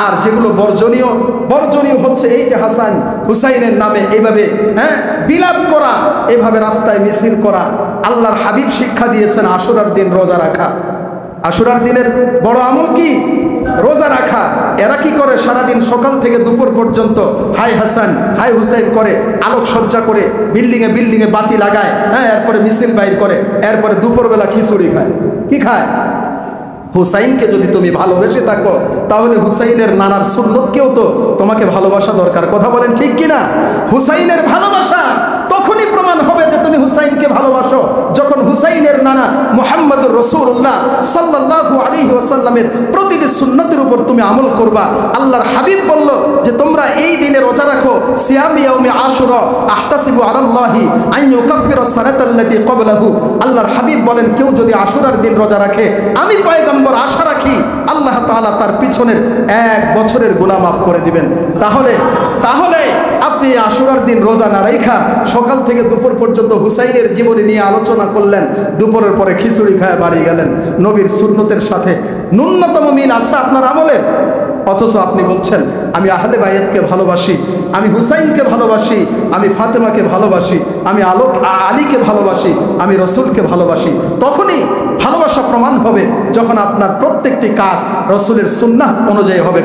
আর যেগুলো বর্জনীয়, বর্জনীয় হচ্ছে এই যে হাসান হুসাইনের নামে এইভাবে বিলাপ করা, এভাবে রাস্তায় মিছিল করা। আল্লাহর হাবিব শিক্ষা দিয়েছেন আশুরার দিন রোজা রাখা। আশুরার দিনের বড় আমল কি? রোজা রাখা। এরা কি করে? সারাদিন সকাল থেকে দুপুর পর্যন্ত হাই হাসান হাই হুসাইন করে, আলোকসজ্জা করে, বিল্ডিংয়ে বিল্ডিংয়ে বাতি লাগায়, এরপরে মিছিল বাইর করে, এরপরে দুপুরবেলা খিচুড়ি খায়। কি খায়? হুসাইনকে যদি তুমি ভালোবেসে থাকো তাহলে হুসাইনের নানার সুন্নতকেও তো তোমাকে ভালোবাসা দরকার। কথা বলেন ঠিক কিনা? হুসাইনের ভালোবাসা তখনই প্রমাণ হবে যে তুমি হুসাইনকে ভালোবাসো যখন হুসাইনের নানা মুহাম্মদুর রাসূলুল্লাহ সাল্লাল্লাহু আলাইহি ওয়াসাল্লামের প্রতিটি সুন্নতের উপর তুমি আমল করবা। আল্লাহর হাবিব বলল যে তোমরা এই দিনে রোজা রাখো, সিয়াম ইয়াউমি আশুরা আহতাসিবু আলাল্লাহি আন ইউকাফিরাস সানাতাল্লাতী ক্বাবলাহু। আল্লাহর হাবিব বলেন কেউ যদি আশুরার দিন রোজা রাখে, আমি পয়গম্বর আশা রাখি আল্লাহ তাআলা তার পিছনের 1 বছরের গুনাহ মাফ করে দিবেন। তাহলে আপনি আশুরার দিন রোজা না রাখা সকাল থেকে দুপুর পর্যন্ত হুসাইনের জীবনী নিয়ে আলোচনা করলেন, দুপুরের পরে খিচুড়ি খায় বাড়ি গেলেন। নবীর সুন্নতের সাথে ন্যূনতম মিল আছে আপনার আমলের, অথচ আপনি বলছেন আমি আহলে বাইতকে ভালোবাসি, আমি হুসাইনকে ভালোবাসি, আমি ফাতেমাকে ভালোবাসি, আমি আলীকে ভালোবাসি, আমি রসুলকে ভালোবাসি। তখনই ভালোবাসা প্রমাণ হবে যখন আপনার প্রত্যেকটি কাজ রসুলের সুন্নাহ অনুযায়ী হবে।